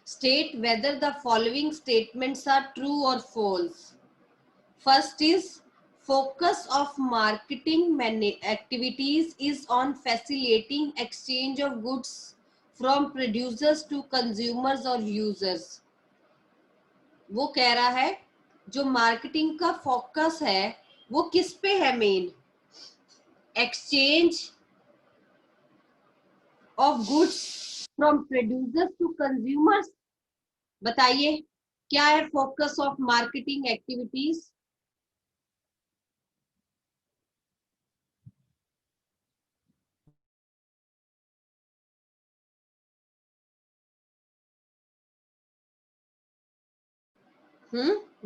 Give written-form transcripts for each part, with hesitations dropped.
State whether the following statements are true or false. First is focus of marketing activities is on facilitating exchange of goods from producers to consumers or users. वो कह रहा है जो marketing का focus है वो किस पे है? Main exchange of goods from producers to consumers. बताइए क्या है फोकस ऑफ मार्केटिंग एक्टिविटीज?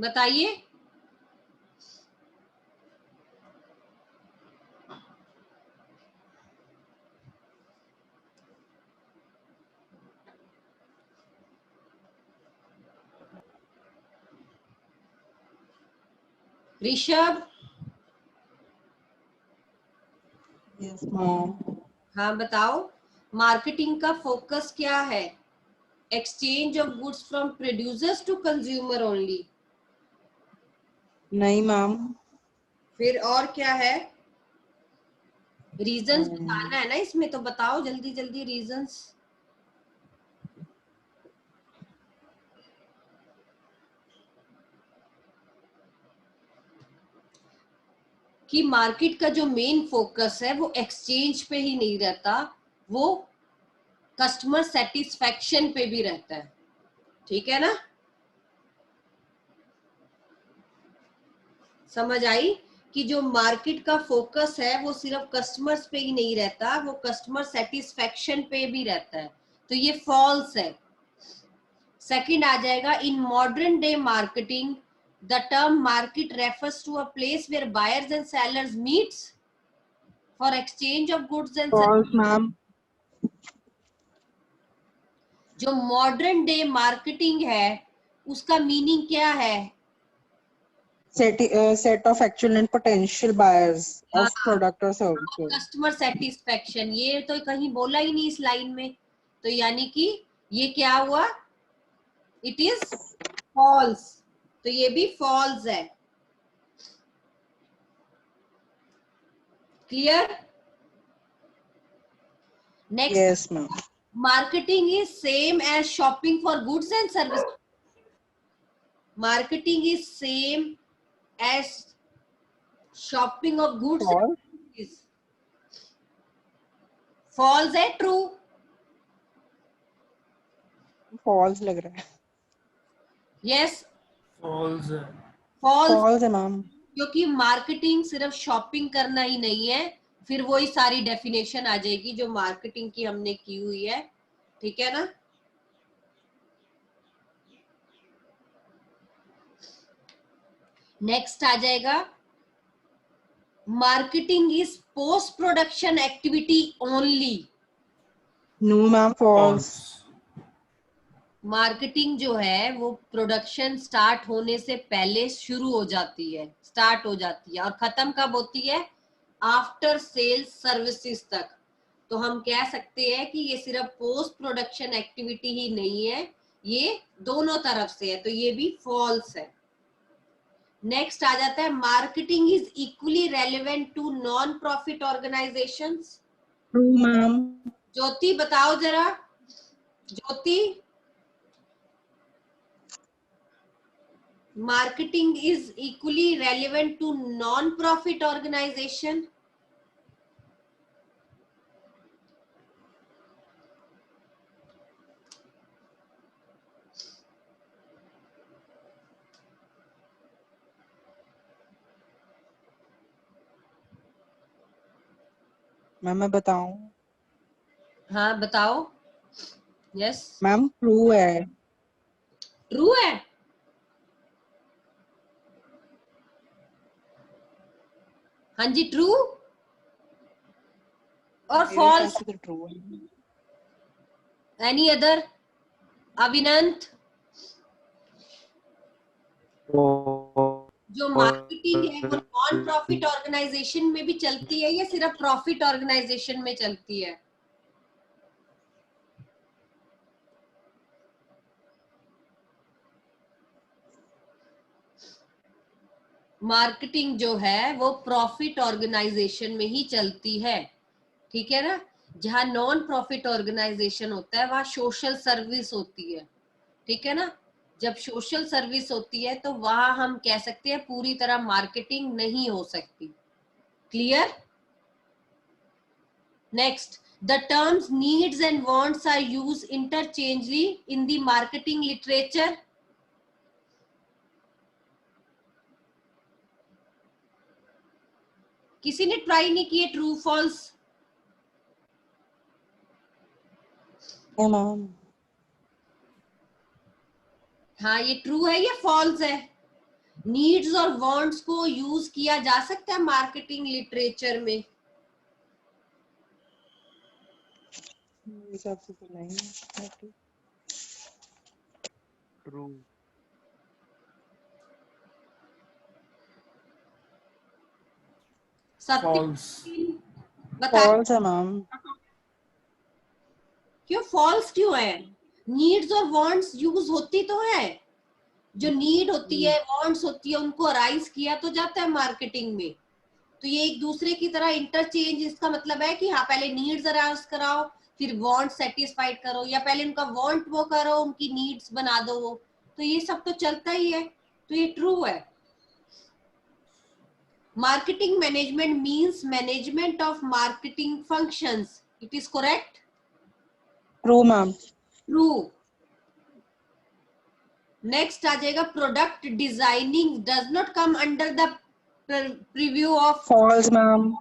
बताइए. ऋषभ. Yes ma'am. हाँ बताओ मार्केटिंग का फोकस क्या है? Exchange of goods from producers to consumer only? नहीं मैम. फिर और क्या है? रीजंस बताना है ना इसमें, तो बताओ जल्दी जल्दी रीजंस. कि मार्केट का जो मेन फोकस है वो एक्सचेंज पे ही नहीं रहता, वो कस्टमर सेटिस्फैक्शन पे भी रहता है. ठीक है ना? समझ आई कि जो मार्केट का फोकस है वो सिर्फ कस्टमर्स पे ही नहीं रहता, वो कस्टमर सेटिस्फैक्शन पे भी रहता है. तो ये फॉल्स है. सेकंड आ जाएगा in modern day marketing the term market refers to a place where buyers and sellers meets for exchange of goods and false ma'am. जो मॉडर्न डे मार्केटिंग है उसका मीनिंग क्या है? set of actual and potential buyers of product or services. Customer satisfaction. ये तो कहीं बोला ही नहीं इस लाइन में, तो यानी कि ये क्या हुआ? It is false. तो ये भी फॉल्स है. Clear? Next. Yes ma'am. Marketing is same as shopping for goods and services. Marketing is same as shopping of goods and services. False है true? False लग रहा है. Yes. फॉल्स है. False है मैम. क्योंकि मार्केटिंग सिर्फ shopping करना ही नहीं है, फिर वही सारी डेफिनेशन आ जाएगी जो मार्केटिंग की हमने की हुई है. ठीक है ना? नेक्स्ट आ जाएगा marketing is post production activity only. No ma'am. False. Marketing जो है वो प्रोडक्शन स्टार्ट होने से पहले शुरू हो जाती है, स्टार्ट हो जाती है और खत्म कब होती है? आफ्टर सेल्स सर्विसेज तक. तो हम कह सकते हैं कि ये सिर्फ पोस्ट प्रोडक्शन एक्टिविटी ही नहीं है, ये दोनों तरफ से है. तो ये भी फॉल्स है. नेक्स्ट आ जाता है marketing is equally relevant to non profit organisations. True ma'am. Jyoti बताओ जरा. Jyoti, marketing is equally relevant to non-profit organization. Ma'am मैं बताऊं? हाँ बताओ. यस. मैम ट्रू है. ट्रू है. हाँ जी ट्रू और फॉल्स. ट्रू है. Any other? अभिनंत, जो मार्केटिंग है वो नॉन प्रॉफिट ऑर्गेनाइजेशन में भी चलती है या सिर्फ प्रॉफिट ऑर्गेनाइजेशन में चलती है? मार्केटिंग जो है वो प्रॉफिट ऑर्गेनाइजेशन में ही चलती है, ठीक है ना। जहां नॉन प्रॉफिट ऑर्गेनाइजेशन होता है वहां सोशल सर्विस होती है, ठीक है ना। जब सोशल सर्विस होती है तो वहां हम कह सकते हैं पूरी तरह मार्केटिंग नहीं हो सकती। Clear? Next, the terms needs and wants are used interchangeably in the marketing literature. किसी ने ट्राई नहीं किए ट्रू फॉल्स? मैम। हाँ, ये ट्रू है या फॉल्स है? नीड्स और वांट्स को यूज किया जा सकता है मार्केटिंग लिटरेचर में? हिसाब से तो नहीं। ट्रू। सत्य फॉल्स। बता। फॉल्स है मैम। क्यों फॉल्स क्यों है? नीड्स और वांट्स यूज होती तो है। जो नीड होती है, वांट्स होती है, उनको अराइज किया तो जाता है मार्केटिंग में। तो ये एक दूसरे की तरह इंटरचेंज, इसका मतलब है कि हाँ पहले नीड्स अराउज कराओ फिर वांट सेटिस्फाइड करो, या पहले उनका वांट वो करो उनकी नीड्स बना दो वो। तो ये सब तो चलता ही है, तो ये ट्रू है। Marketing management means management of marketing functions. It is correct? True ma'am. True. Next आ जाएगा, product designing does not come under the preview of. False ma'am.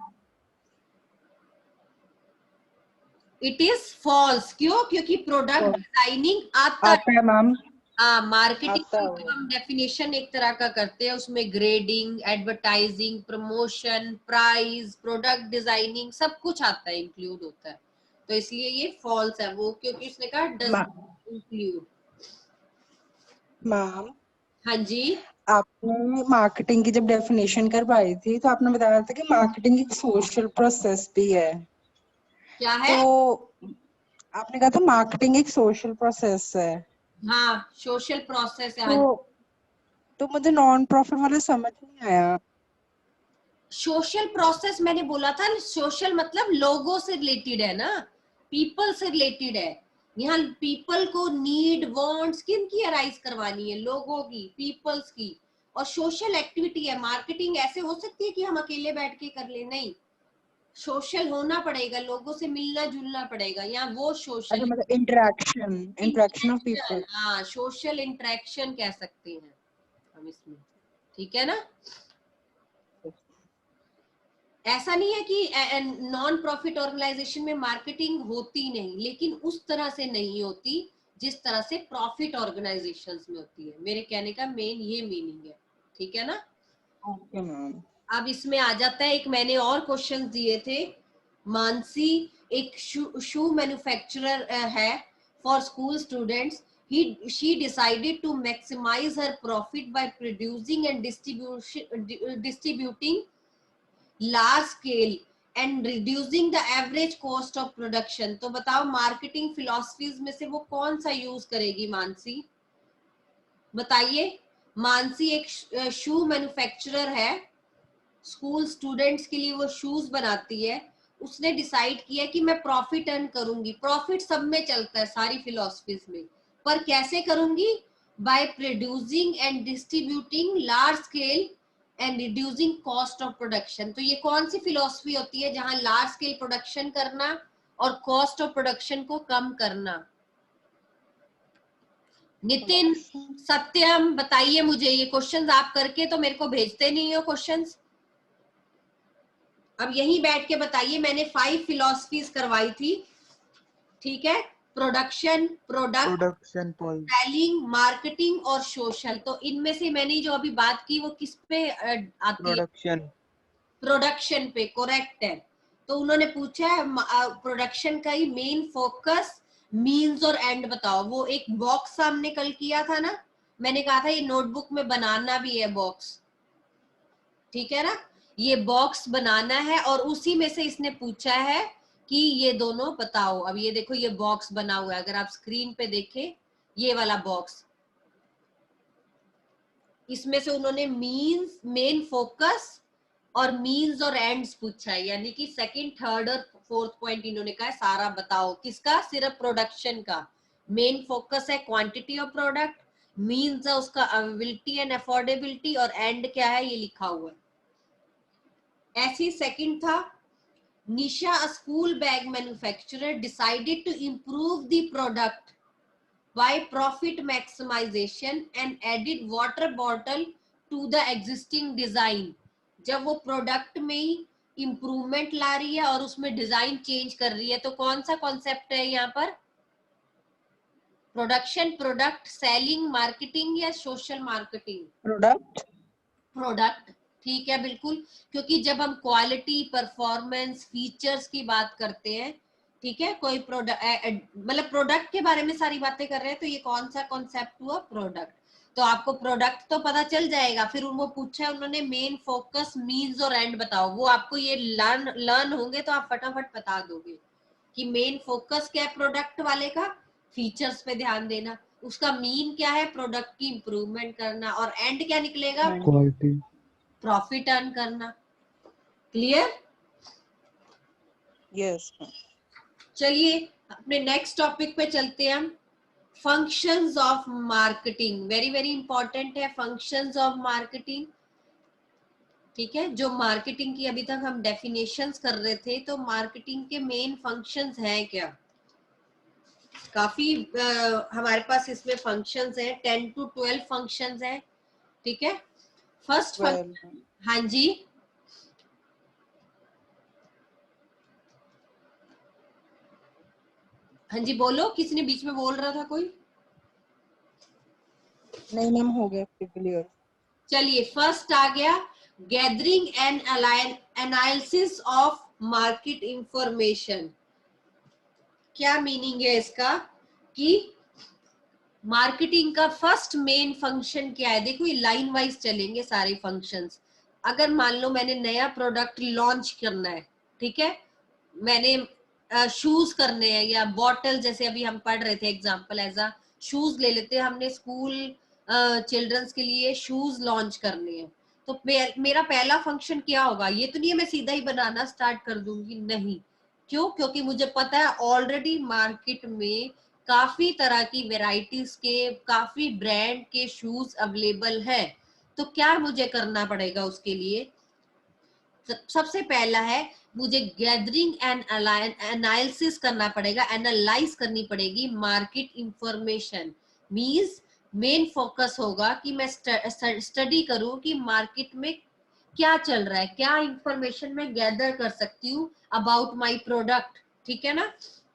It is false. क्यों? क्योंकि प्रोडक्ट डिजाइनिंग आता आता है ma'am. हाँ, marketing आता की है जब वो। हम डेफिनेशन एक तरह का करते हैं उसमें grading, advertising, promotion, price, product designing सब कुछ आता है, इंक्लूड होता है। तो इसलिए ये फॉल्स है वो, क्योंकि उसने कहा डज इंक्लूड। मैम, हाँ जी। आपने मार्केटिंग की जब डेफिनेशन करवाई थी तो आपने बताया था कि मार्केटिंग एक सोशल प्रोसेस भी है। क्या है? तो आपने कहा था मार्केटिंग एक सोशल प्रोसेस है। हाँ, सोशल प्रोसेस है। हाँ, तो मुझे नॉन प्रॉफिट वाला समझ नहीं आया। सोशल प्रोसेस मैंने बोला था, सोशल मतलब लोगों से रिलेटेड है ना, पीपल से रिलेटेड है। यहाँ पीपल को नीड वांट्स किन की अराइज करवानी है? लोगों की, पीपल्स की। और सोशल एक्टिविटी है। मार्केटिंग ऐसे हो सकती है कि हम अकेले बैठ के कर ले? नहीं, सोशल होना पड़ेगा, लोगों से मिलना जुलना पड़ेगा। यहाँ वो अच्छा, सोशल मतलब interaction interaction of interaction, people. हाँ सोशल इंटरेक्शन कह सकते हैं हम इसमें, ठीक है ना। ऐसा नहीं है कि नॉन प्रॉफिट ऑर्गेनाइजेशन में मार्केटिंग होती नहीं, लेकिन उस तरह से नहीं होती जिस तरह से प्रॉफिट ऑर्गेनाइजेशंस में होती है। मेरे कहने का मेन ये मीनिंग है, ठीक है ना। Okay ma'am. अब इसमें आ जाता है, एक मैंने और क्वेश्चन दिए थे। मानसी एक शू मैन्युफैक्चरर है for school students. she decided to maximize her profit by producing and distributing large scale and reducing the average cost of production। तो बताओ मार्केटिंग फिलॉसफीज में से वो कौन सा यूज करेगी मानसी? बताइए। मानसी एक शू मैन्युफैक्चरर है, स्कूल स्टूडेंट्स के लिए वो शूज बनाती है। उसने डिसाइड किया कि मैं प्रॉफिट अर्न करूंगी। प्रॉफिट सब में चलता है, सारी फिलॉसफीज में, पर कैसे करूंगी? By producing and distributing large scale and reducing cost of production. तो ये कौन सी फिलॉसफी होती है जहां लार्ज स्केल प्रोडक्शन करना और कॉस्ट ऑफ प्रोडक्शन को कम करना? नितिन, सत्यम, बताइए मुझे। ये क्वेश्चंस आप करके तो मेरे को भेजते नहीं हो क्वेश्चंस। अब यहीं बैठ के बताइए। मैंने 5 फिलॉसफीज करवाई थी, ठीक है। Production, product, production point. Selling, marketing और सोशल। तो इनमें से मैंने जो अभी बात की वो किस पे आती है? प्रोडक्शन। प्रोडक्शन पे, करेक्ट है। तो उन्होंने पूछा है प्रोडक्शन का ही मेन फोकस, मीन्स और एंड बताओ। वो एक बॉक्स सामने कल किया था ना, मैंने कहा था ये नोटबुक में बनाना भी है बॉक्स, ठीक है ना। ये बॉक्स बनाना है और उसी में से इसने पूछा है कि ये दोनों बताओ। अब ये देखो, ये बॉक्स बना हुआ है, अगर आप स्क्रीन पे देखें, ये वाला बॉक्स। इसमें से उन्होंने मीन्स, मेन फोकस और मीन्स और एंड्स पूछा है, यानी कि सेकंड, थर्ड और फोर्थ पॉइंट इन्होंने कहा है सारा बताओ। किसका? सिर्फ प्रोडक्शन का। मेन फोकस है क्वांटिटी ऑफ प्रोडक्ट, मीन्स है उसका अवेलेबिलिटी एंड अफोर्डेबिलिटी, और एंड क्या है ये लिखा हुआ है। ऐसी सेकंड था, Nisha a school bag manufacturer decided to improve the product by profit maximization and added water bottle to the existing design। जब वो प्रोडक्ट में ही इंप्रूवमेंट ला रही है और उसमें डिजाइन चेंज कर रही है, तो कौन सा कॉन्सेप्ट है यहाँ पर? प्रोडक्शन, प्रोडक्ट, सेलिंग, मार्केटिंग या सोशल मार्केटिंग? प्रोडक्ट। प्रोडक्ट, ठीक है बिल्कुल, क्योंकि जब हम क्वालिटी, परफॉर्मेंस, फीचर्स की बात करते हैं, ठीक है, कोई प्रोडक्ट मतलब प्रोडक्ट के बारे में सारी बातें कर रहे हैं, तो ये कौन सा कॉन्सेप्ट हुआ? प्रोडक्ट। तो आपको प्रोडक्ट तो पता चल जाएगा, फिर वो पूछा है उन्होंने मेन, फोकस, मीन्स और एंड बताओ। वो आपको ये लर्न होंगे तो आप फटाफट बता दोगे कि मेन फोकस क्या है प्रोडक्ट वाले का, फीचर्स पे ध्यान देना, उसका मीन क्या है प्रोडक्ट की इंप्रूवमेंट करना, और एंड क्या निकलेगा? क्वालिटी, प्रॉफिट अर्न करना। क्लियर? यस। चलिए अपने नेक्स्ट टॉपिक पे चलते हैं हम। Functions of marketing, very very important है फंक्शंस ऑफ मार्केटिंग। ठीक है, जो मार्केटिंग की अभी तक हम डेफिनेशंस कर रहे थे, तो मार्केटिंग के मेन फंक्शंस हैं क्या? काफी हमारे पास इसमें फंक्शंस हैं, 10 to 12 फंक्शंस हैं। ठीक है, फर्स्ट फंक्शन, हाँ जी, हाँ जी बोलो, किसने बीच में बोल रहा था कोई? नहीं मैम, हो गया क्लियर। चलिए फर्स्ट आ गया, gathering and analysis of market information. क्या मीनिंग है इसका कि मार्केटिंग का फर्स्ट मेन फंक्शन क्या है? देखो ये लाइन वाइज चलेंगे सारे फंक्शंस। अगर मान लो मैंने नया प्रोडक्ट लॉन्च करना है, ठीक है, मैंने शूज करने हैं या बॉटल, जैसे अभी हम पढ़ रहे थे एग्जांपल एज अ शूज ले लेते हैं, हमने स्कूल चिल्ड्रंस के लिए शूज लॉन्च करने हैं, तो मेरा पहला फंक्शन क्या होगा? ये तो नहीं है मैं सीधा ही बनाना स्टार्ट कर दूंगी, नहीं। क्यों? क्योंकि मुझे पता है ऑलरेडी मार्केट में काफी तरह की वेराइटीज के, काफी ब्रांड के शूज अवेलेबल है। तो क्या मुझे करना पड़ेगा उसके लिए? सबसे पहला है मुझे गैदरिंग एंड एनालिसिस करना पड़ेगा, एनालाइज करनी पड़ेगी market information. Means main focus होगा कि मैं स्टडी करूं कि मार्केट में क्या चल रहा है, क्या इंफॉर्मेशन मैं गैदर कर सकती हूँ अबाउट माय प्रोडक्ट। ठीक है ना?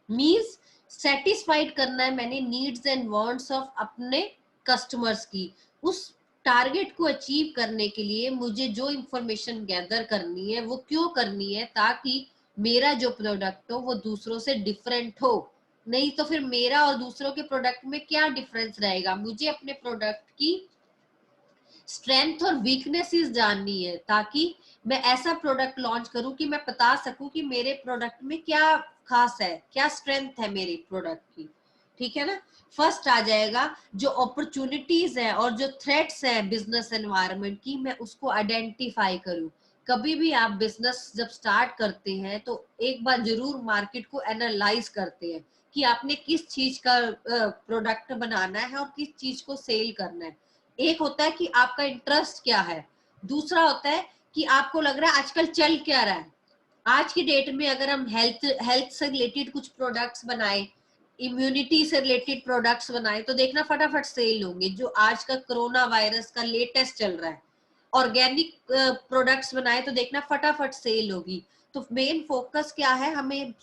मींस सेटिस्फाइड करना है मैंने नीड्स एंड वांट्स ऑफ अपने कस्टमर्स की। उस टारगेट को अचीव करने के लिए मुझे जो इंफॉर्मेशन गैदर करनी है वो क्यों करनी है? ताकि मेरा जो प्रोडक्ट हो वो दूसरों से डिफरेंट हो। नहीं तो फिर मेरा और दूसरों के प्रोडक्ट में क्या डिफरेंस रहेगा? मुझे अपने प्रोडक्ट की स्ट्रेंथ और वीकनेसेस जाननी है, ताकि मैं ऐसा प्रोडक्ट लॉन्च करूं कि मैं बता सकूं कि मेरे प्रोडक्ट में क्या खास है, क्या स्ट्रेंथ है मेरे प्रोडक्ट की। ठीक है ना? फर्स्ट आ जाएगा जो अपॉर्चुनिटीज है और जो थ्रेट्स है बिजनेस एनवायरनमेंट की, मैं उसको आइडेंटिफाई करूं। कभी भी आप बिजनेस जब स्टार्ट करते हैं तो एक बार जरूर मार्केट को एनालाइज करते हैं कि आपने किस चीज का प्रोडक्ट बनाना है और किस चीज को सेल करना है। एक होता है कि आपका इंटरेस्ट क्या है, दूसरा होता है कि आपको लग रहा है आजकल चल क्या रहा है। आज की डेट में अगर हम हेल्थ से रिलेटेड कुछ प्रोडक्ट्स बनाए, इम्यूनिटी से रिलेटेड प्रोडक्ट्स बनाए, तो देखना फटाफट सेल होंगे। जो आज का कोरोना वायरस का लेटेस्ट चल रहा है, ऑर्गेनिक प्रोडक्ट्स बनाए तो देखना फटाफट सेल होगी। तो मेन फोकस क्या है? हमें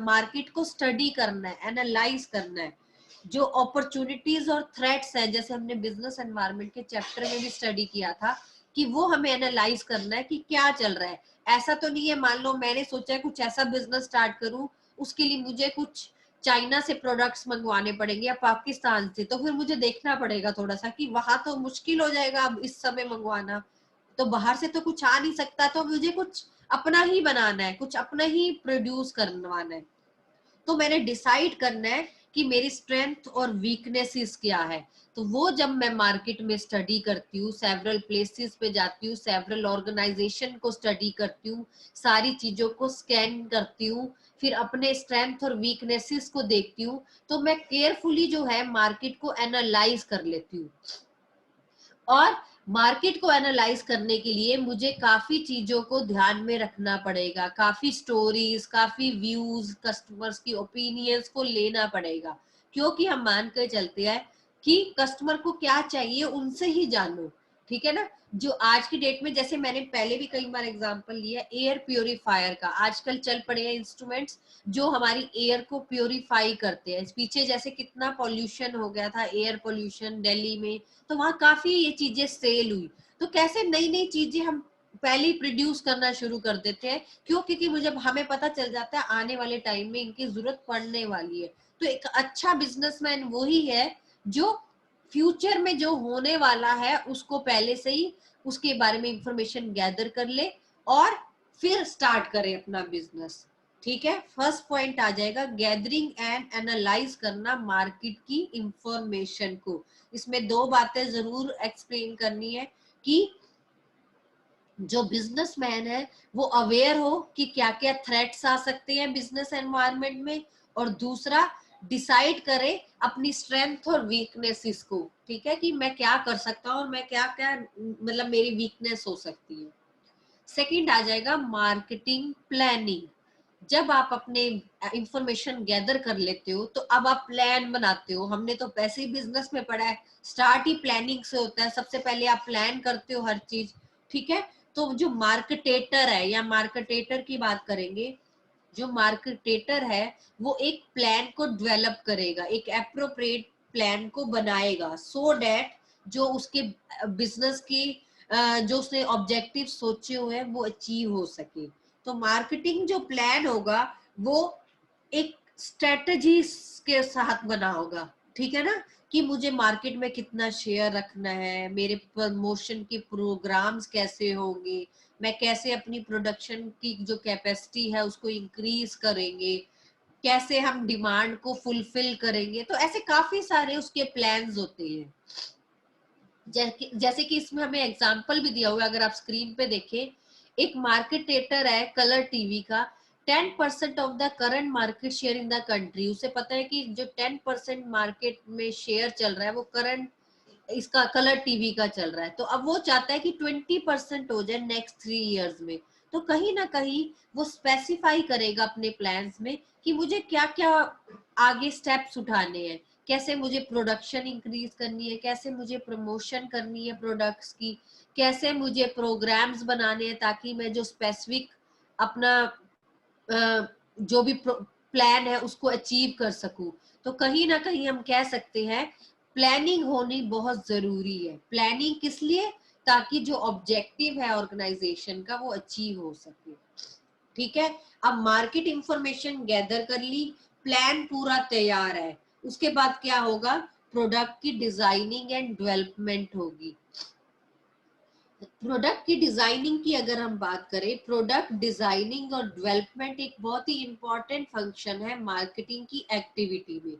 मार्केट को स्टडी करना है, एनालाइज करना है। जो अपॉर्चुनिटीज और थ्रेट्स हैं, जैसे हमने बिजनेस एनवायरनमेंट के चैप्टर में भी स्टडी किया था, कि वो हमें एनालाइज करना है कि क्या चल रहा है। ऐसा तो नहीं है मान लो मैंने सोचा है कुछ ऐसा बिजनेस स्टार्ट करूं, उसके लिए मुझे कुछ चाइना से प्रोडक्ट्स मंगवाने पड़ेंगे या पाकिस्तान से, तो फिर मुझे देखना पड़ेगा थोड़ा सा कि वहां तो मुश्किल हो जाएगा अब इस समय मंगवाना, तो बाहर से तो कुछ आ नहीं सकता, तो मुझे कुछ अपना ही बनाना है, कुछ अपना ही प्रोड्यूस करवाना है। तो मैंने डिसाइड करना है कि मेरी स्ट्रेंथ और वीकनेसेस क्या है। तो वो जब मैं मार्केट में स्टडी करती हूँ, सेवरल प्लेसेस पे जाती हूँ, सेवरल ऑर्गेनाइजेशन को स्टडी करती हूँ, सारी चीजों को स्कैन करती हूँ, फिर अपने स्ट्रेंथ और वीकनेसेस को देखती हूँ, तो मैं केयरफुली जो है मार्केट को एनालाइज कर लेती हूँ। और मार्केट को एनालाइज करने के लिए मुझे काफी चीजों को ध्यान में रखना पड़ेगा, काफी स्टोरीज, काफी व्यूज, कस्टमर्स की ओपिनियंस को लेना पड़ेगा, क्योंकि हम मान कर चलते हैं कि कस्टमर को क्या चाहिए उनसे ही जानो, ठीक है ना। जो आज की डेट में, जैसे मैंने पहले भी कई बार एग्जांपल लिया, एयर प्योरीफायर का आजकल चल पड़े हैं इंस्ट्रूमेंट्स जो हमारी एयर को प्योरीफाई करते हैं। पीछे जैसे कितना पॉल्यूशन हो गया था, एयर पॉल्यूशन दिल्ली में, तो वहां काफी ये चीजें सेल हुई। तो कैसे नई नई चीजें हम पहले ही प्रोड्यूस करना शुरू कर देते हैं, क्यों? क्योंकि मुझे हमें पता चल जाता है आने वाले टाइम में इनकी जरूरत पड़ने वाली है। तो एक अच्छा बिजनेसमैन वही है जो फ्यूचर में जो होने वाला है उसको पहले से ही उसके बारे में इंफॉर्मेशन गैदर कर ले और फिर स्टार्ट करे अपना बिजनेस। ठीक है, फर्स्ट पॉइंट आ जाएगा गैदरिंग एंड एनालाइज करना मार्केट की इंफॉर्मेशन को। इसमें दो बातें जरूर एक्सप्लेन करनी है कि जो बिजनेसमैन है वो अवेयर हो कि क्या क्या थ्रेट्स आ सकते हैं बिजनेस एनवायरनमेंट में, और दूसरा डिसाइड करे अपनी स्ट्रेंथ और वीकनेसेस को, ठीक है, कि मैं क्या कर सकता हूँ और मैं क्या क्या मतलब मेरी वीकनेस हो सकती है। सेकंड आ जाएगा मार्केटिंग प्लानिंग। जब आप अपने इंफॉर्मेशन गैदर कर लेते हो तो अब आप प्लान बनाते हो। हमने तो पैसे ही बिजनेस में पढ़ा है, स्टार्ट ही प्लानिंग से होता है। सबसे पहले आप प्लान करते हो हर चीज, ठीक है। तो जो मार्केटेटर है या मार्केटेटर की बात करेंगे, जो मार्केटेटर है वो एक प्लान को डेवलप करेगा, एक एप्रोप्रिएट प्लान को बनाएगा, सो दैट जो उसके बिजनेस की जो उसने ऑब्जेक्टिव सोचे हुए हैं वो अचीव हो सके। तो मार्केटिंग जो प्लान होगा वो एक स्ट्रेटजी के साथ बना होगा, ठीक है ना, कि मुझे मार्केट में कितना शेयर रखना है, मेरे प्रमोशन के प्रोग्राम्स कैसे होंगे, मैं कैसे अपनी प्रोडक्शन की जो कैपेसिटी है उसको इंक्रीज करेंगे, कैसे हम डिमांड को फुलफिल करेंगे। तो ऐसे काफी सारे उसके प्लान्स होते हैं। जैसे कि इसमें हमें एग्जांपल भी दिया हुआ है, अगर आप स्क्रीन पे देखें, एक मार्केटेटर है कलर टीवी का, 10% of the current market share in the country. उसे पता है कि जो 10% मार्केट में शेयर चल रहा है वो करंट इसका कलर टीवी का चल रहा है। तो अब वो चाहता है कि 20% हो जाए नेक्स्ट 3 इयर्स में। तो कहीं ना कहीं वो स्पेसिफाई करेगा अपने प्लान्स में कि मुझे क्या क्या आगे स्टेप्स उठाने हैं, कैसे मुझे प्रोडक्शन इंक्रीज करनी है, कैसे मुझे प्रमोशन करनी है प्रोडक्ट्स की, कैसे मुझे प्रोग्राम्स बनाने हैं ताकि मैं जो स्पेसिफिक अपना जो भी प्लान है उसको अचीव कर सकूं। तो कहीं ना कहीं हम कह सकते हैं प्लानिंग होनी बहुत जरूरी है। प्लानिंग किस लिए? ताकि जो ऑब्जेक्टिव है ऑर्गेनाइजेशन का वो अचीव हो सके, ठीक है। अब मार्केट इंफॉर्मेशन गैदर कर ली, प्लान पूरा तैयार है, उसके बाद क्या होगा? प्रोडक्ट की डिजाइनिंग एंड डेवलपमेंट होगी। प्रोडक्ट की डिजाइनिंग की अगर हम बात करें, प्रोडक्ट डिजाइनिंग और डेवलपमेंट एक बहुत ही इंपॉर्टेंट फंक्शन है मार्केटिंग की एक्टिविटी में।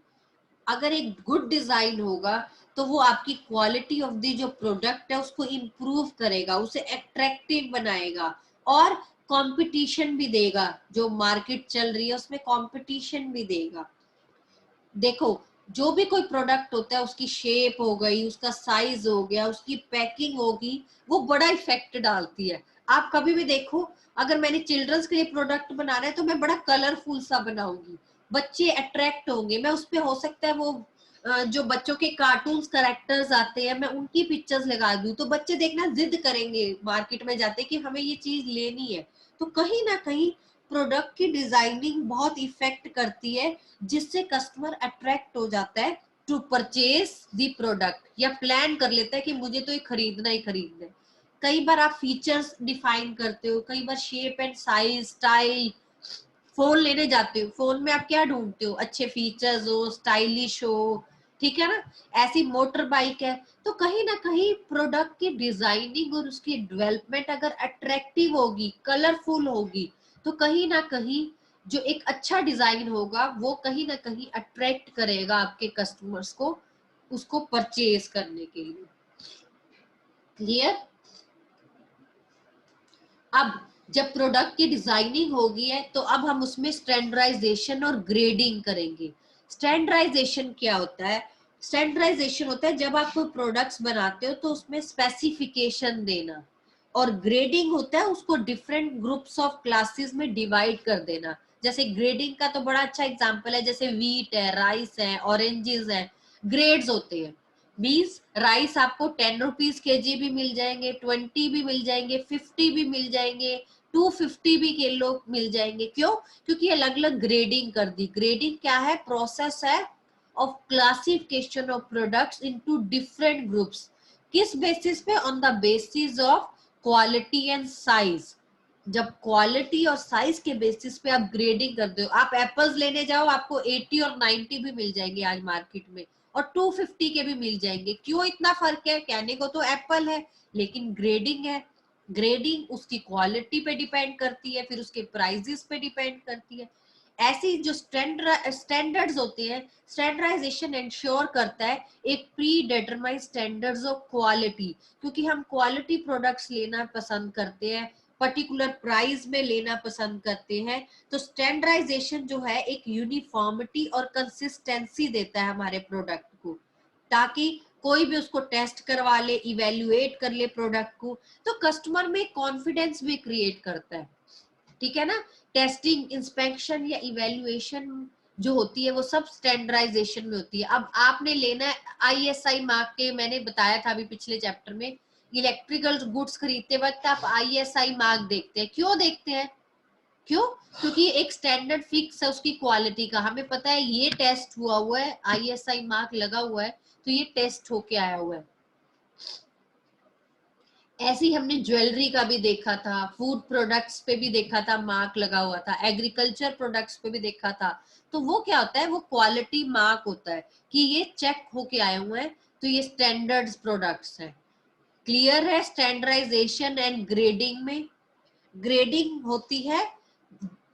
अगर एक गुड डिजाइन होगा तो वो आपकी क्वालिटी ऑफ द जो प्रोडक्ट है उसको इम्प्रूव करेगा, उसे अट्रैक्टिव बनाएगा और कंपटीशन भी देगा। जो मार्केट चल रही है उसमें कंपटीशन भी देगा। देखो, जो भी कोई प्रोडक्ट होता है उसकी शेप हो गई, उसका साइज हो गया, उसकी पैकिंग होगी, वो बड़ा इफेक्ट डालती है। आप कभी भी देखो, अगर मैंने चिल्ड्रंस के लिए प्रोडक्ट बनाना है तो मैं बड़ा कलरफुल सा बनाऊंगी, बच्चे अट्रैक्ट होंगे। मैं उसपे हो सकता है वो जो बच्चों के कार्टून्स कैरेक्टर्स आते हैं मैं उनकी पिक्चर्स लगा दूं, तो बच्चे देखना जिद करेंगे मार्केट में जाते कि हमें ये चीज लेनी है। तो कहीं ना कहीं प्रोडक्ट की डिजाइनिंग बहुत इफेक्ट करती है, जिससे कस्टमर अट्रैक्ट हो जाता है टू परचेज द प्रोडक्ट, या प्लान कर लेता है कि मुझे तो ये खरीदना ही खरीदना है। कई बार आप फीचर्स डिफाइन करते हो, कई बार shape and size, style. Phone लेने जाते हो, फोन में आप क्या ढूंढते हो? अच्छे फीचर्स हो, स्टाइलिश हो, ठीक है ना। ऐसी मोटर बाइक है, तो कहीं ना कहीं प्रोडक्ट की डिजाइनिंग और उसकी डेवलपमेंट अगर अट्रैक्टिव होगी, कलरफुल होगी, तो कहीं ना कहीं जो एक अच्छा डिजाइन होगा वो कहीं ना कहीं अट्रैक्ट करेगा आपके कस्टमर्स को उसको परचेज करने के लिए। क्लियर? अब जब प्रोडक्ट की डिजाइनिंग होगी है तो अब हम उसमें स्टैंडर्डाइजेशन और ग्रेडिंग करेंगे। स्टैंडर्डाइजेशन क्या होता है? स्टैंडर्डाइजेशन होता है जब आप कोई प्रोडक्ट्स बनाते हो तो उसमें स्पेसिफिकेशन देना, और ग्रेडिंग होता है उसको डिफरेंट ग्रुप्स ऑफ क्लासेस में डिवाइड कर देना। जैसे ग्रेडिंग का तो बड़ा अच्छा एग्जांपल है, जैसे वीट है, राइस है, ऑरेंजेस है, ग्रेड्स होते हैं। मीन्स राइस आपको 10 रुपीज केजी भी मिल जाएंगे, 20 भी मिल जाएंगे, 50 भी मिल जाएंगे, 250 भी किलो मिल जाएंगे। क्यों? क्योंकि अलग अलग ग्रेडिंग कर दी। ग्रेडिंग क्या है? प्रोसेस है of classification of products into different groups. किस बेसिस पे? On the basis of quality and size. जब क्वालिटी और साइज के बेसिस पे आप ग्रेडिंग करते हो, आप एप्पल्स लेने जाओ आपको 80 और 90 भी मिल जाएंगे आज मार्केट में, और 250 के भी मिल जाएंगे। क्यों इतना फर्क है? कहने को तो एप्पल है लेकिन ग्रेडिंग है। ग्रेडिंग उसकी क्वालिटी पे डिपेंड करती है, फिर उसके प्राइसेस पे डिपेंड करती है। ऐसी जो स्टैंडर्ड्स होते हैं, स्टैंडर्डाइजेशन इंश्योर करता है एक pre determined standards of quality, क्योंकि हम क्वालिटी प्रोडक्ट्स लेना पसंद करते हैं, पर्टिकुलर प्राइस में लेना पसंद करते हैं। तो स्टैंडर्डाइजेशन जो है एक यूनिफॉर्मिटी और कंसिस्टेंसी देता है हमारे प्रोडक्ट को, ताकि कोई भी उसको टेस्ट करवा ले, इवेल्युएट कर ले प्रोडक्ट को, तो कस्टमर में कॉन्फिडेंस भी क्रिएट करता है। ठीक है ना? टेस्टिंग, इंस्पेक्शन या इवेल्युएशन जो होती है वो सब स्टैंडर्डाइजेशन में होती है। अब आपने लेना है आईएसआई मार्क के, मैंने बताया था अभी पिछले चैप्टर में, इलेक्ट्रिकल गुड्स खरीदते वक्त आप आईएसआई मार्क देखते हैं। क्यों देखते हैं? क्यों? क्योंकि एक स्टैंडर्ड फिक्स है उसकी क्वालिटी का, हमें पता है ये टेस्ट हुआ है, आईएसआई मार्क लगा हुआ है, तो ये टेस्ट होके आया हुआ है। ऐसे ही हमने ज्वेलरी का भी देखा था, फूड प्रोडक्ट्स पे भी देखा था, मार्क लगा हुआ था, एग्रीकल्चर प्रोडक्ट्स पे भी देखा था। तो वो क्या होता है? वो क्वालिटी मार्क होता है कि ये चेक होके आए हुए हैं, तो ये स्टैंडर्ड्स प्रोडक्ट्स हैं। क्लियर है? स्टैंडर्डाइजेशन एंड ग्रेडिंग में, ग्रेडिंग होती है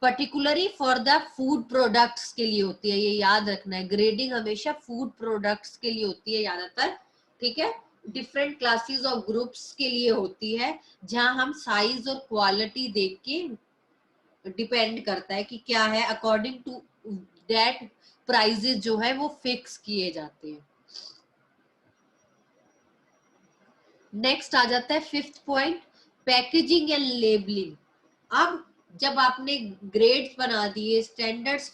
particularly for the food products के लिए होती है, ये याद रखना है। ग्रेडिंग हमेशा फूड प्रोडक्ट्स के लिए होती है ज्यादातर। ठीक है? डिफरेंट क्लासेस ऑफ ग्रुप्स के लिए होती है, जहां हम साइज और क्वालिटी देख के डिपेंड करता है कि क्या है, अकॉर्डिंग टू दैट प्राइजेस जो है वो फिक्स किए जाते हैं। नेक्स्ट आ जाता है fifth point, packaging and labelling. अब जब आपने ग्रेड्स बना दिए, स्टैंडर्ड्स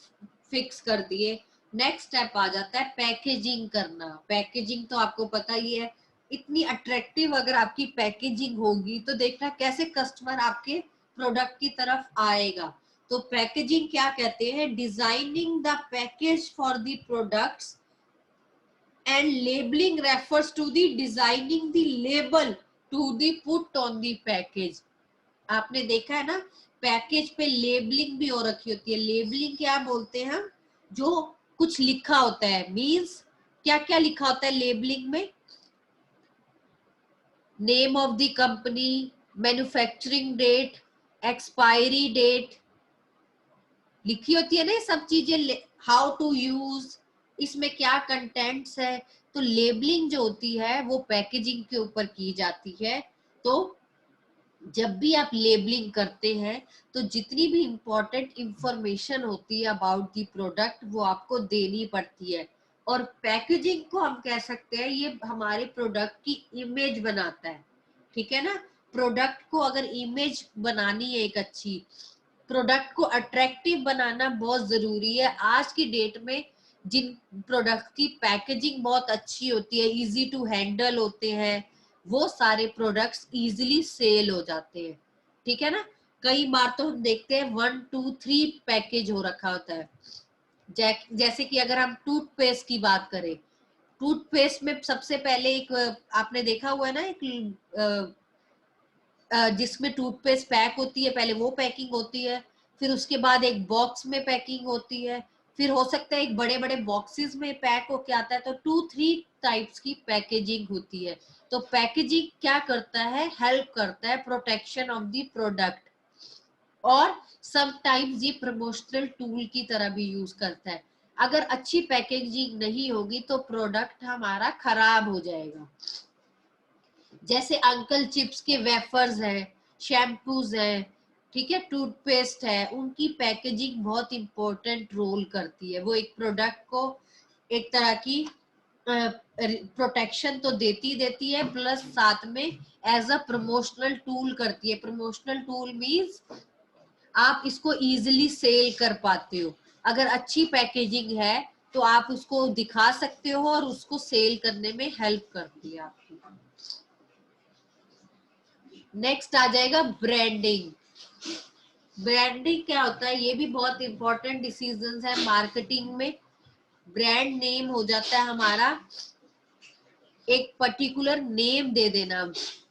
फिक्स कर दिए, नेक्स्ट स्टेप आ जाता है पैकेजिंग करना। पैकेजिंग तो आपको पता ही है, इतनी अट्रैक्टिव अगर आपकी पैकेजिंग होगी तो देखना कैसे कस्टमर आपके प्रोडक्ट की तरफ आएगा। तो पैकेजिंग क्या कहते हैं? Designing the package for the products and labeling refers to the designing the label to the put on the package। आपने देखा है ना, पैकेज पे लेबलिंग भी हो रखी होती है। लेबलिंग क्या बोलते हैं हम? जो कुछ लिखा होता है। मींस क्या क्या लिखा होता है लेबलिंग में? Name of the company, manufacturing date, expiry date लिखी होती है ना, ये सब चीजें। हाउ टू यूज, इसमें क्या कंटेंट्स है। तो लेबलिंग जो होती है वो पैकेजिंग के ऊपर की जाती है। तो जब भी आप लेबलिंग करते हैं तो जितनी भी इंपॉर्टेंट इंफॉर्मेशन होती है अबाउट दी प्रोडक्ट वो आपको देनी पड़ती है। और पैकेजिंग को हम कह सकते हैं ये हमारे प्रोडक्ट की इमेज बनाता है। ठीक है ना? प्रोडक्ट को अगर इमेज बनानी है एक अच्छी, प्रोडक्ट को अट्रैक्टिव बनाना बहुत जरूरी है। आज की डेट में जिन प्रोडक्ट की पैकेजिंग बहुत अच्छी होती है, इजी टू हैंडल होते हैं, वो सारे प्रोडक्ट्स इजीली सेल हो जाते हैं। ठीक है ना? कई बार तो हम देखते हैं 1 2 3 पैकेज हो रखा होता है। जैसे कि अगर हम टूथपेस्ट की बात करें, टूथपेस्ट में सबसे पहले एक आपने देखा हुआ है ना, एक जिसमें टूथपेस्ट पैक होती है, पहले वो पैकिंग होती है, फिर उसके बाद एक बॉक्स में पैकिंग होती है, फिर हो सकता है एक बड़े बड़े बॉक्सेस में पैक होके आता है। तो 2 3 टाइप्स की पैकेजिंग होती है। तो पैकेजिंग क्या करता है? हेल्प करता है प्रोटेक्शन ऑफ द प्रोडक्ट। और समटाइम्स ये प्रमोशनल टूल की तरह भी यूज करता है। अगर अच्छी पैकेजिंग नहीं होगी तो प्रोडक्ट हमारा खराब हो जाएगा। जैसे अंकल चिप्स के वेफर्स हैं, शैम्पूज हैं, ठीक है, टूथपेस्ट है, उनकी पैकेजिंग बहुत इंपॉर्टेंट रोल करती है। वो एक प्रोडक्ट को एक तरह की प्रोटेक्शन तो देती है, प्लस साथ में एज अ प्रमोशनल टूल करती है। प्रमोशनल टूल मींस आप इसको इजीली सेल कर पाते हो। अगर अच्छी पैकेजिंग है तो आप उसको दिखा सकते हो और उसको सेल करने में हेल्प करती है आपकी। नेक्स्ट आ जाएगा ब्रांडिंग। ब्रांडिंग क्या होता है, ये भी बहुत इंपॉर्टेंट डिसीजंस है मार्केटिंग में। ब्रांड नेम हो जाता है हमारा एक पर्टिकुलर नेम दे देना,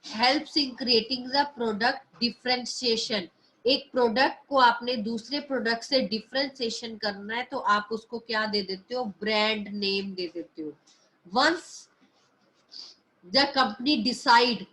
helps in creating the product differentiation. एक प्रोडक्ट को आपने दूसरे प्रोडक्ट से डिफरेंशिएशन करना है तो आप उसको क्या दे देते हो, ब्रांड नेम दे देते हो। वंस द कंपनी डिसाइड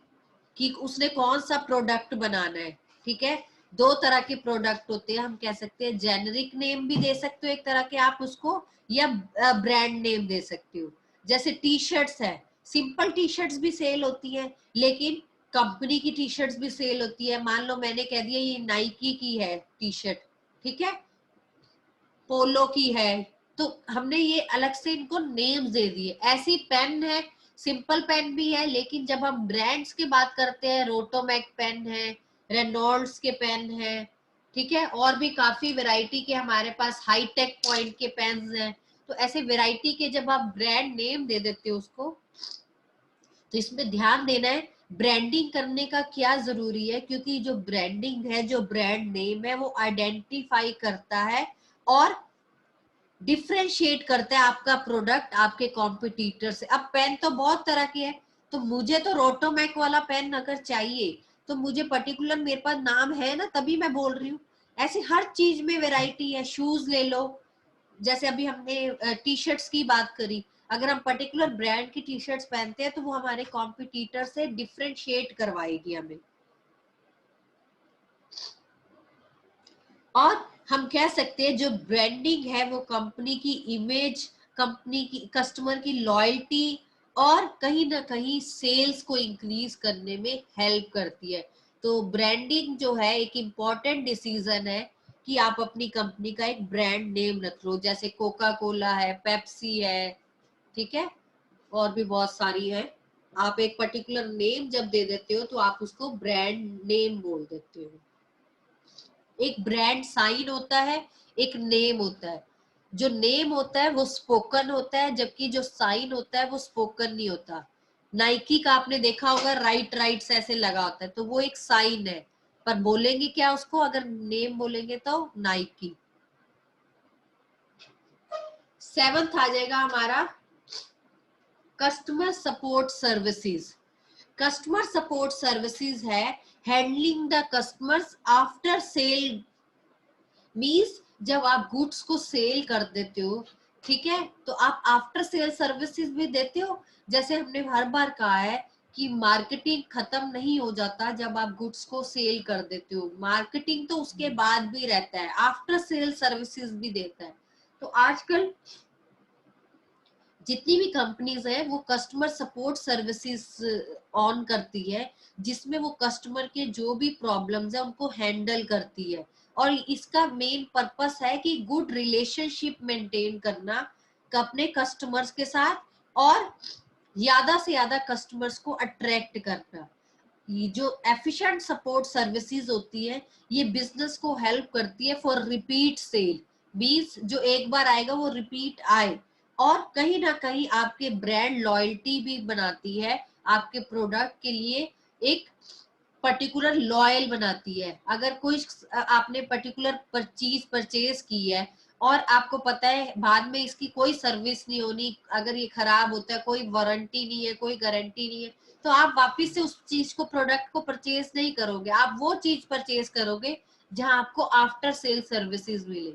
कि उसने कौन सा प्रोडक्ट बनाना है, ठीक है, दो तरह के प्रोडक्ट होते हैं, हम कह सकते हैं जेनरिक नेम भी दे सकते हो एक तरह के आप उसको, या ब्रांड नेम दे सकते हो। जैसे टी शर्ट्स है, सिंपल टी शर्ट्स भी सेल होती है, लेकिन कंपनी की टी शर्ट्स भी सेल होती है। मान लो मैंने कह दिया ये नाइकी की है टी शर्ट, ठीक है, पोलो की है, तो हमने ये अलग से इनको नेम्स दे दिए। ऐसी पेन है, सिंपल पेन भी है, लेकिन जब हम ब्रांड्स की बात करते हैं, रोटोमैक पेन है, रेनॉल्ड्स के पेन है, ठीक है, और भी काफी वैरायटी के हमारे पास हाईटेक पॉइंट के पेन हैं। तो ऐसे वैरायटी के जब आप ब्रांड नेम दे देते हो उसको, तो इसमें ध्यान देना है ब्रांडिंग करने का क्या जरूरी है, क्योंकि जो ब्रांडिंग है, जो ब्रांड नेम है, वो आइडेंटिफाई करता है और डिफ्रेंशिएट करता है आपका प्रोडक्ट आपके कॉम्पिटिटर से। अब पेन तो बहुत तरह की है, तो मुझे तो रोटोमैक वाला पेन अगर चाहिए तो मुझे पर्टिकुलर मेरे पास नाम है ना, तभी मैं बोल रही हूँ। ऐसे हर चीज में वैरायटी है। शूज ले लो, जैसे अभी हमने टी शर्ट्स की बात करी, अगर हम पर्टिकुलर ब्रांड की टी शर्ट्स पहनते हैं तो वो हमारे कॉम्पिटिटर से डिफ्रेंशिएट करवाएगी हमें। और हम कह सकते हैं जो ब्रांडिंग है वो कंपनी की इमेज, कंपनी की कस्टमर की लॉयल्टी और कहीं ना कहीं सेल्स को इंक्रीज करने में हेल्प करती है। तो ब्रांडिंग जो है एक इम्पॉर्टेंट डिसीजन है कि आप अपनी कंपनी का एक ब्रांड नेम रख लो। जैसे कोका कोला है, पेप्सी है, ठीक है, और भी बहुत सारी है। आप एक पर्टिकुलर नेम जब दे देते हो तो आप उसको ब्रांड नेम बोल देते हो। एक ब्रांड साइन होता है, एक नेम होता है। जो नेम होता है वो स्पोकन होता है, जबकि जो साइन होता है वो स्पोकन नहीं होता। नाइकी का आपने देखा होगा राइट राइट्स ऐसे लगा होता है, तो वो एक साइन है, पर बोलेंगे क्या उसको, अगर नेम बोलेंगे तो नाइकी। सेवंथ आ जाएगा हमारा customer support services. Customer support services है handling the customers after sale. Means जब आप गुड्स को सेल कर देते हो, ठीक है, तो आप आफ्टर सेल सर्विसेज भी देते हो। जैसे हमने हर बार कहा है कि मार्केटिंग खत्म नहीं हो जाता जब आप गुड्स को सेल कर देते हो, मार्केटिंग तो उसके बाद भी रहता है, आफ्टर सेल सर्विसेज भी देता है। तो आजकल जितनी भी कंपनीज है वो कस्टमर सपोर्ट सर्विसेज ऑन करती है, जिसमें वो कस्टमर के जो भी प्रॉब्लम्स है उनको हैंडल करती है। और इसका मेन पर्पस है कि गुड रिलेशनशिप मेंटेन करना अपने कस्टमर्स के साथ, और ज्यादा से ज्यादा कस्टमर्स को अट्रैक्ट करना। ये जो एफिशिएंट सपोर्ट सर्विसेज होती है ये बिजनेस को हेल्प करती है फॉर रिपीट सेल। मींस जो एक बार आएगा वो रिपीट आए, और कहीं ना कहीं आपके ब्रांड लॉयल्टी भी बनाती है, आपके प्रोडक्ट के लिए एक पर्टिकुलर लॉयल बनाती है। अगर कोई आपने पर्टिकुलर चीज परचेज की है और आपको पता है बाद में इसकी कोई सर्विस नहीं होनी, अगर ये खराब होता है, कोई वारंटी नहीं है, कोई गारंटी नहीं है, तो आप वापस से उस चीज को, प्रोडक्ट को परचेज नहीं करोगे, आप वो चीज परचेज करोगे जहां आपको आफ्टर सेल सर्विसेज मिले।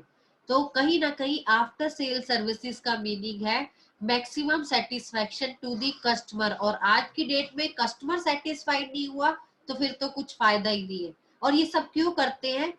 तो कहीं ना कहीं आफ्टर सेल सर्विसेज का मीनिंग है maximum satisfaction to the customer. और आज की डेट में कस्टमर सेटिस्फाइड नहीं हुआ तो फिर तो कुछ फायदा ही नहीं है। और ये सब क्यों करते हैं,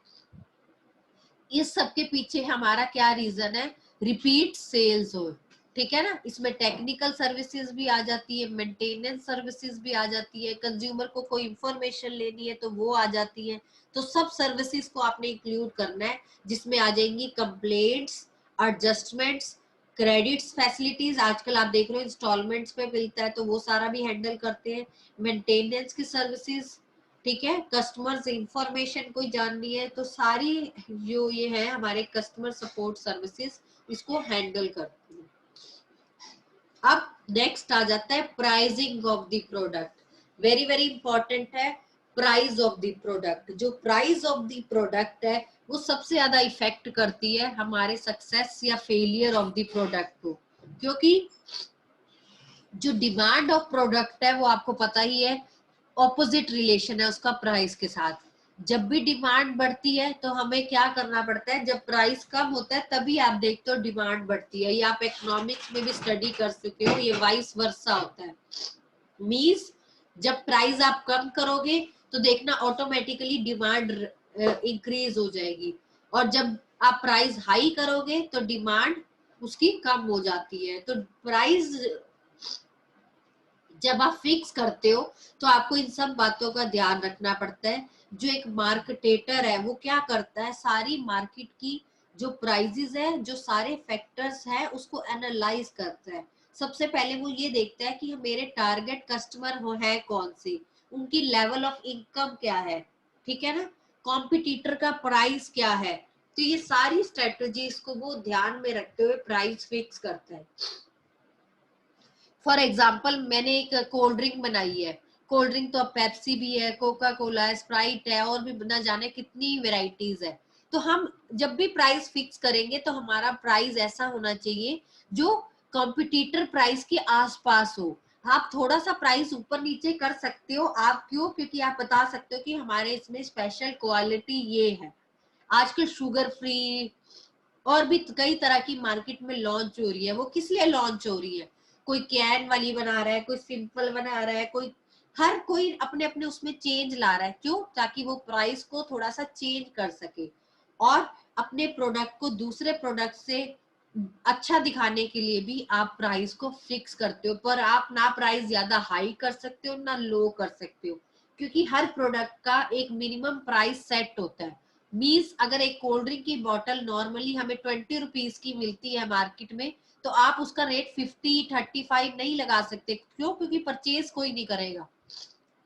इस सब के पीछे हमारा क्या रीजन है, रिपीट सेल्स हो, ठीक है ना। इसमें टेक्निकल सर्विसेज भी आ जाती है, मेंटेनेंस सर्विसेज भी आ जाती है, कंज्यूमर को कोई इंफॉर्मेशन लेनी है तो वो आ जाती है। तो सब सर्विसेज को आपने इंक्लूड करना है, जिसमें आ जाएंगी कंप्लेंट्स, एडजस्टमेंट्स, क्रेडिट्स, फैसिलिटीज, आजकल आप देख रहे हो इंस्टॉलमेंट्स पे मिलता है तो वो सारा भी हैंडल करते हैं, मेंटेनेंस की सर्विसेज, ठीक है, कस्टमर से इंफॉर्मेशन कोई जाननी है तो सारी जो ये है हमारे कस्टमर सपोर्ट सर्विसेज इसको हैंडल करती है। अब नेक्स्ट आ जाता है pricing of the product, very very important है प्राइस ऑफ द प्रोडक्ट। जो प्राइस ऑफ द प्रोडक्ट है वो सबसे ज्यादा इफेक्ट करती है हमारे सक्सेस या फेलियर ऑफ द प्रोडक्ट को, क्योंकि जो डिमांड ऑफ प्रोडक्ट है वो आपको पता ही है ऑपोजिट रिलेशन है उसका प्राइस के साथ। जब भी डिमांड बढ़ती है तो हमें क्या करना पड़ता है, जब प्राइस कम होता है तभी आप देखते हो डिमांड बढ़ती है, ये आप इकोनॉमिक्स में भी स्टडी कर चुके हो, ये वाइस वर्सा होता है। मींस जब प्राइस आप कम करोगे तो देखना ऑटोमेटिकली डिमांड इंक्रीज हो जाएगी, और जब आप प्राइस हाई करोगे तो डिमांड उसकी कम हो जाती है। तो प्राइस जब आप फिक्स करते हो तो आपको इन सब बातों का ध्यान रखना पड़ता है। जो एक मार्केटेटर है वो क्या करता है, सारी मार्केट की जो प्राइजेस है, जो सारे फैक्टर्स है उसको एनालाइज करता है। सबसे पहले वो ये देखता है कि मेरे टारगेट कस्टमर हो है कौन से, उनकी लेवल ऑफ इनकम क्या है, ठीक है ना, कॉम्पिटिटर का प्राइस क्या है। तो ये सारी स्ट्रेटजीज को वो ध्यान में रखते हुए प्राइस फिक्स करता है। फॉर एग्जाम्पल मैंने एक कोल्ड ड्रिंक बनाई है, कोल्ड ड्रिंक तो अब पेप्सी भी है, कोका कोला है, स्प्राइट है, और भी ना जाने कितनी वेराइटीज है। तो हम जब भी प्राइस फिक्स करेंगे तो हमारा प्राइस ऐसा होना चाहिए जो कॉम्पिटिटर प्राइस के आसपास हो। आप थोड़ा सा प्राइस ऊपर नीचे कर सकते हो, आप क्यों, क्योंकि आप बता सकते हो कि हमारे इसमें स्पेशल क्वालिटी ये है। आजकल शुगर फ्री और भी कई तरह की मार्केट में लॉन्च हो रही है, वो किस लिए लॉन्च हो रही है, कोई कैन वाली बना रहा है, कोई सिंपल बना रहा है, कोई हर कोई अपने अपने उसमें चेंज ला रहा है, क्यों, ताकि वो प्राइस को थोड़ा सा चेंज कर सके और अपने प्रोडक्ट को दूसरे प्रोडक्ट से अच्छा दिखाने के लिए भी आप प्राइस को फिक्स करते हो। पर आप ना प्राइस ज्यादा हाई कर सकते हो ना लो कर सकते हो, क्योंकि हर प्रोडक्ट का एक मिनिमम प्राइस सेट होता है। मीन्स अगर एक कोल्ड ड्रिंक की बॉटल नॉर्मली हमें 20 रुपीज की मिलती है मार्केट में, तो आप उसका रेट 50-35 नहीं लगा सकते, क्यों, क्योंकि परचेज कोई नहीं करेगा।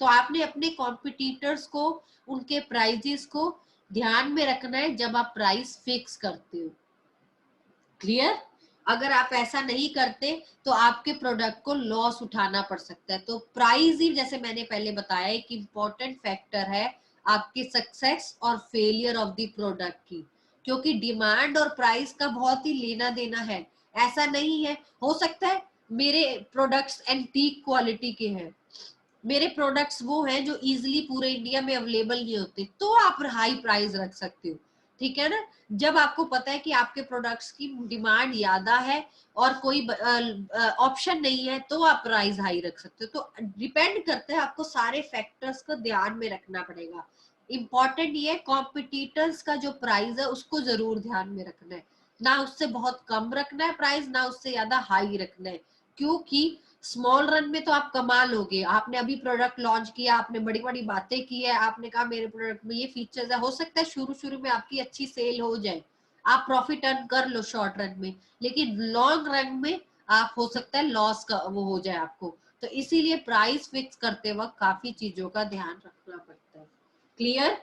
तो आपने अपने कॉम्पिटिटर्स को, उनके प्राइजेस को ध्यान में रखना है जब आप प्राइस फिक्स करते हो। क्लियर? अगर आप ऐसा नहीं करते तो आपके प्रोडक्ट को लॉस उठाना पड़ सकता है। तो प्राइस ही, जैसे मैंने पहले बताया, एक इम्पोर्टेंट फैक्टर है आपके सक्सेस और फेलियर ऑफ द प्रोडक्ट की, क्योंकि डिमांड और प्राइस का बहुत ही लेना देना है। ऐसा नहीं है, हो सकता है मेरे प्रोडक्ट्स एंटीक क्वालिटी के हैं, मेरे प्रोडक्ट्स वो हैं जो इजीली पूरे इंडिया में अवेलेबल नहीं होते, तो आप हाई प्राइस रख सकते हो, ठीक है ना। जब आपको पता है कि आपके प्रोडक्ट्स की डिमांड ज्यादा है और कोई ऑप्शन नहीं है तो आप प्राइस हाई रख सकते हो। तो डिपेंड करता है, आपको सारे फैक्टर्स को ध्यान में रखना पड़ेगा। इंपॉर्टेंट ये कॉम्पिटिटर्स का जो प्राइस है उसको जरूर ध्यान में रखना है, ना उससे बहुत कम रखना है प्राइस, ना उससे ज्यादा हाई रखना है, क्योंकि स्मॉल रन में तो आप कमा लोगे। आपने अभी प्रोडक्ट लॉन्च किया, आपने बड़ी बड़ी बातें की है, आपने कहा मेरे प्रोडक्ट में ये फीचर्स है, हो सकता है शुरू शुरू में आपकी अच्छी सेल हो जाए, आप प्रॉफिट अर्न कर लो शॉर्ट रन में, लेकिन लॉन्ग रन में आप हो सकता है लॉस का वो हो जाए आपको। तो इसीलिए प्राइस फिक्स करते वक्त काफी चीजों का ध्यान रखना पड़ता है। क्लियर?